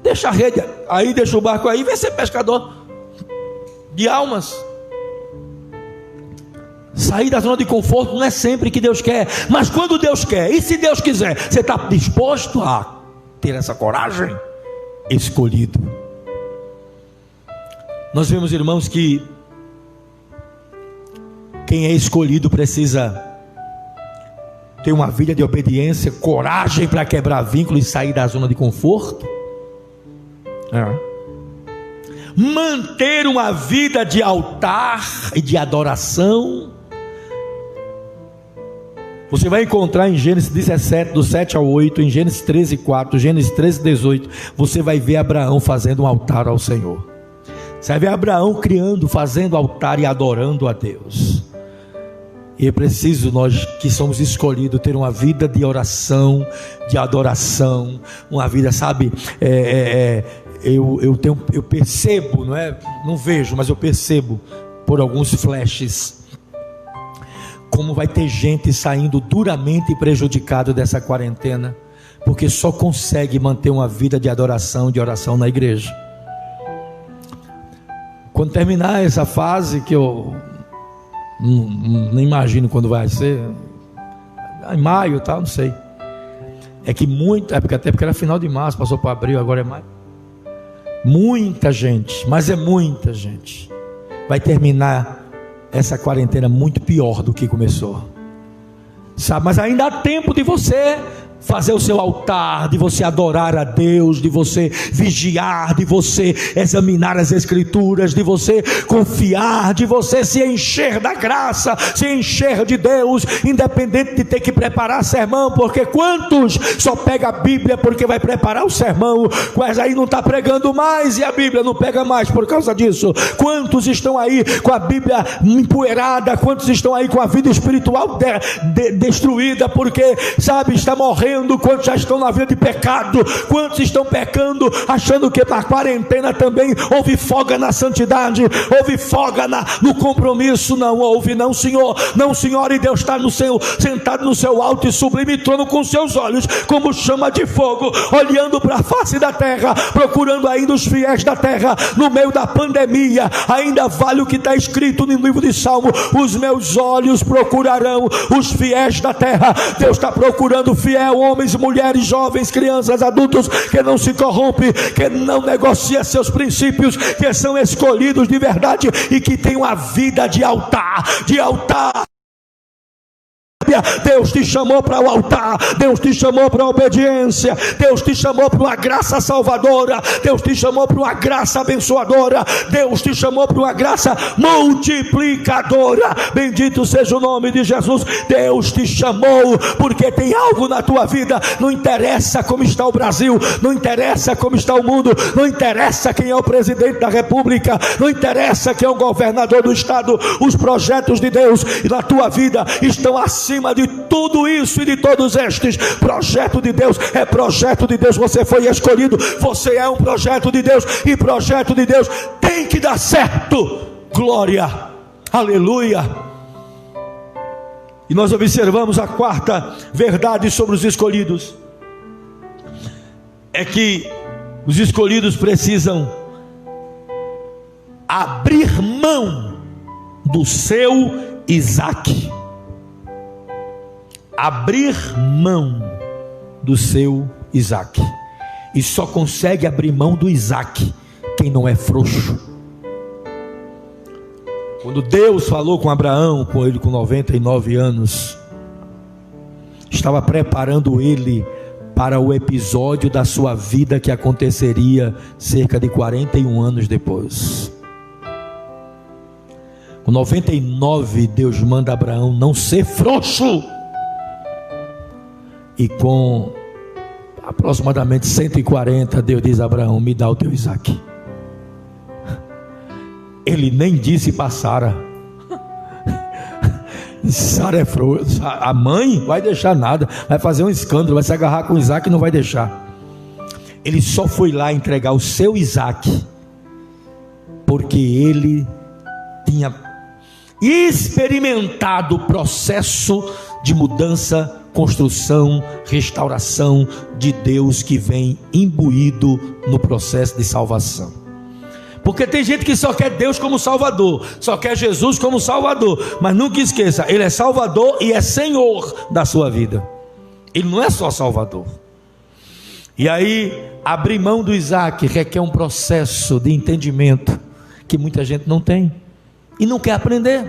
Deixa a rede aí, deixa o barco aí, vem ser pescador de almas. Sair da zona de conforto não é sempre que Deus quer, mas quando Deus quer, e se Deus quiser, você está disposto a ter essa coragem? Escolhido. Nós vemos, irmãos, que quem é escolhido precisa ter uma vida de obediência, coragem para quebrar vínculos e sair da zona de conforto. Manter uma vida de altar e de adoração. Você vai encontrar em Gênesis 17, do 7 ao 8, em Gênesis 13, 4, Gênesis 13, 18, você vai ver Abraão fazendo um altar ao Senhor. Você vai ver Abraão criando, fazendo altar e adorando a Deus. E é preciso, nós que somos escolhidos, ter uma vida de oração, de adoração, uma vida, sabe, eu percebo, não vejo, mas eu percebo por alguns flashes, como vai ter gente saindo duramente prejudicado dessa quarentena, porque só consegue manter uma vida de adoração, de oração na igreja. Quando terminar essa fase, que eu não imagino quando vai ser, em maio, não sei, até porque era final de março, passou para abril, agora é maio. Muita gente, mas é muita gente, vai terminar essa quarentena muito pior do que começou, sabe? Mas ainda há tempo de você fazer o seu altar, de você adorar a Deus, de você vigiar, de você examinar as Escrituras, de você confiar, de você se encher da graça, se encher de Deus, independente de ter que preparar sermão, porque quantos só pega a Bíblia porque vai preparar o sermão, mas aí não está pregando mais, e a Bíblia não pega mais por causa disso. Quantos estão aí com a Bíblia empoeirada, quantos estão aí com a vida espiritual destruída, porque, sabe, está morrendo. Quantos já estão na vida de pecado, quantos estão pecando, achando que na quarentena também houve folga na santidade, houve folga no compromisso. Não houve, não senhor, não senhor, e Deus está sentado no seu alto e sublime trono, com seus olhos como chama de fogo, olhando para a face da terra, procurando ainda os fiéis da terra. No meio da pandemia, ainda vale o que está escrito no livro de Salmo: os meus olhos procurarão os fiéis da terra. Deus está procurando fiel, homens, mulheres, jovens, crianças, adultos, que não se corrompe, que não negocia seus princípios, que são escolhidos de verdade e que tem uma vida de altar, de altar. Deus te chamou para o altar, Deus te chamou para a obediência, Deus te chamou para uma graça salvadora, Deus te chamou para uma graça abençoadora, Deus te chamou para uma graça multiplicadora. Bendito seja o nome de Jesus. Deus te chamou porque tem algo na tua vida. Não interessa como está o Brasil, não interessa como está o mundo, não interessa quem é o presidente da república, não interessa quem é o governador do estado. Os projetos de Deus na tua vida estão acima de tudo isso e de todos estes. Projeto de Deus é projeto de Deus. Você foi escolhido, você é um projeto de Deus, e projeto de Deus tem que dar certo. Glória, aleluia. E nós observamos a quarta verdade sobre os escolhidos, é que os escolhidos precisam abrir mão do seu Isaque. Abrir mão do seu Isaque. E só consegue abrir mão do Isaque quem não é frouxo. Quando Deus falou com Abraão, com ele com 99 anos, estava preparando ele para o episódio da sua vida que aconteceria cerca de 41 anos depois. Com 99, Deus manda Abraão não ser frouxo. E com aproximadamente 140, Deus diz a Abraão: me dá o teu Isaque. Ele nem disse para Sara. Sara é frouxa. A mãe vai deixar nada, vai fazer um escândalo, vai se agarrar com Isaac e não vai deixar. Ele só foi lá entregar o seu Isaac porque ele tinha experimentado o processo de mudança, construção, restauração de Deus que vem imbuído no processo de salvação. Porque tem gente que só quer Deus como Salvador, só quer Jesus como Salvador, mas nunca esqueça, Ele é Salvador e é Senhor da sua vida. Ele não é só Salvador. E aí, abrir mão do Isaac requer um processo de entendimento que muita gente não tem e não quer aprender.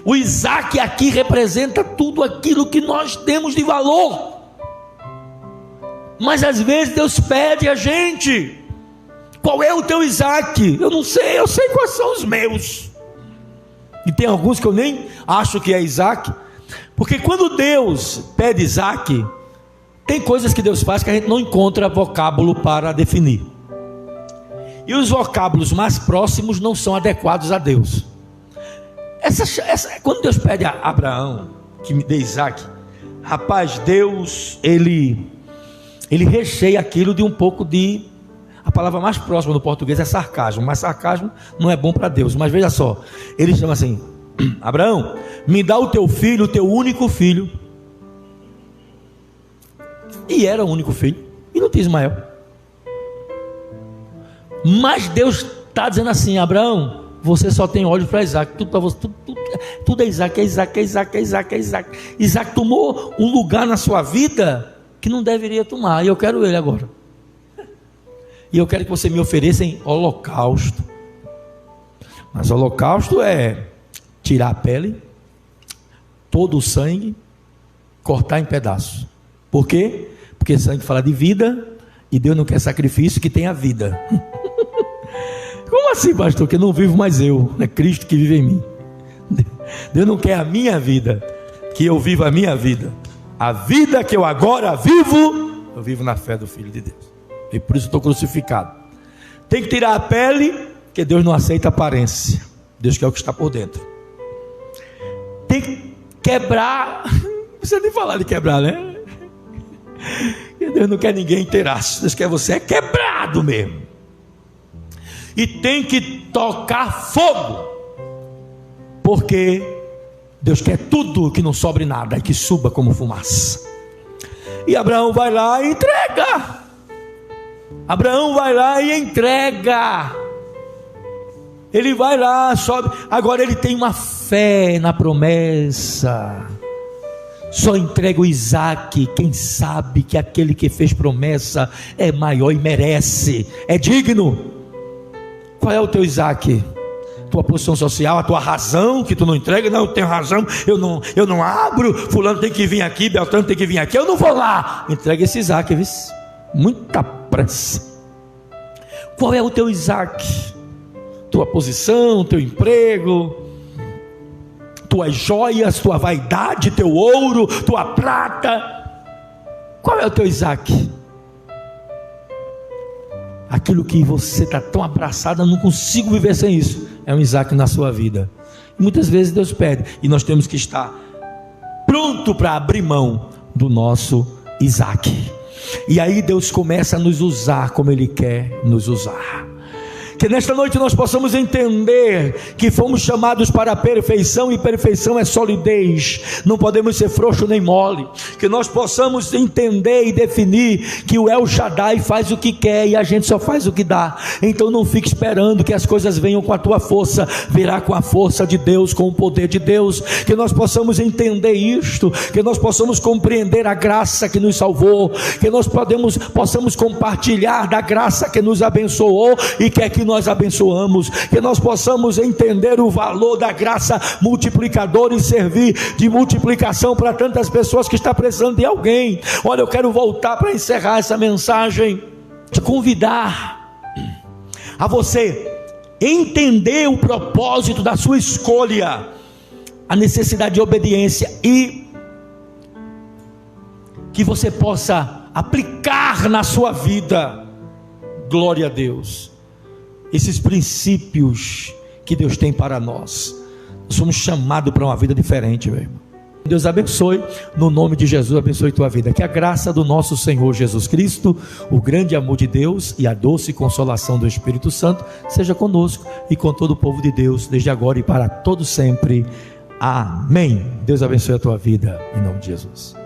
O Isaac aqui representa tudo aquilo que nós temos de valor, mas às vezes Deus pede a gente: qual é o teu Isaac? Eu não sei, eu sei quais são os meus. E tem alguns que eu nem acho que é Isaac, porque quando Deus pede Isaac, tem coisas que Deus faz que a gente não encontra vocábulo para definir, e os vocábulos mais próximos não são adequados a Deus. Quando Deus pede a Abraão que me dê Isaac, rapaz, Deus ele recheia aquilo de um pouco de, a palavra mais próxima no português é sarcasmo, mas sarcasmo não é bom para Deus. Mas veja só, ele chama assim: Abraão, me dá o teu filho, o teu único filho. E era o único filho, e não tinha Ismael. Mas Deus está dizendo assim: Abraão, você só tem olhos para Isaac, tudo para você, tudo é Isaac, é Isaac, é Isaac, é Isaac, é Isaac. Isaac tomou um lugar na sua vida que não deveria tomar, e eu quero ele agora. E eu quero que você me ofereça em holocausto. Mas holocausto é tirar a pele, todo o sangue, cortar em pedaços. Por quê? Porque sangue fala de vida, e Deus não quer sacrifício que tenha vida. Como assim, pastor? Que eu não vivo mais eu, é Cristo que vive em mim. Deus não quer a minha vida, que eu viva a minha vida. A vida que eu agora vivo, eu vivo na fé do Filho de Deus, e por isso estou crucificado. Tem que tirar a pele, porque Deus não aceita aparência, Deus quer o que está por dentro. Tem que quebrar, não precisa nem falar de quebrar, né? Deus não quer ninguém inteiraço, Deus quer você quebrado mesmo. E tem que tocar fogo, porque Deus quer tudo, que não sobre nada e que suba como fumaça. E Abraão vai lá e entrega. Abraão vai lá e entrega. Ele vai lá, sobe. Agora ele tem uma fé na promessa. Só entrega o Isaac quem sabe que aquele que fez promessa é maior e merece, é digno. Qual é o teu Isaac? Tua posição social, a tua razão que tu não entrega? Não, eu tenho razão, eu não abro. Fulano tem que vir aqui, Beltrano tem que vir aqui, eu não vou lá. Entrega esse Isaac, viu? Muita pressa. Qual é o teu Isaac? Tua posição, teu emprego, tuas joias, tua vaidade, teu ouro, tua prata. Qual é o teu Isaac? Aquilo que você está tão abraçado, eu não consigo viver sem isso. É um Isaac na sua vida. E muitas vezes Deus pede, e nós temos que estar pronto para abrir mão do nosso Isaac. E aí Deus começa a nos usar como Ele quer nos usar. Que nesta noite nós possamos entender que fomos chamados para a perfeição, e perfeição é solidez, não podemos ser frouxo nem mole. Que nós possamos entender e definir que o El Shaddai faz o que quer e a gente só faz o que dá. Então não fique esperando que as coisas venham com a tua força, virá com a força de Deus, com o poder de Deus. Que nós possamos entender isto, que nós possamos compreender a graça que nos salvou, que nós possamos compartilhar da graça que nos abençoou e quer que nós abençoamos, que nós possamos entender o valor da graça multiplicadora e servir de multiplicação para tantas pessoas que estão precisando de alguém. Olha, eu quero voltar para encerrar essa mensagem, te convidar a você entender o propósito da sua escolha, a necessidade de obediência, e que você possa aplicar na sua vida, glória a Deus, esses princípios que Deus tem para nós. Nós somos chamados para uma vida diferente, meu irmão. Deus abençoe, no nome de Jesus, abençoe tua vida. Que a graça do nosso Senhor Jesus Cristo, o grande amor de Deus e a doce consolação do Espírito Santo seja conosco e com todo o povo de Deus, desde agora e para todo sempre. Amém. Deus abençoe a tua vida, em nome de Jesus.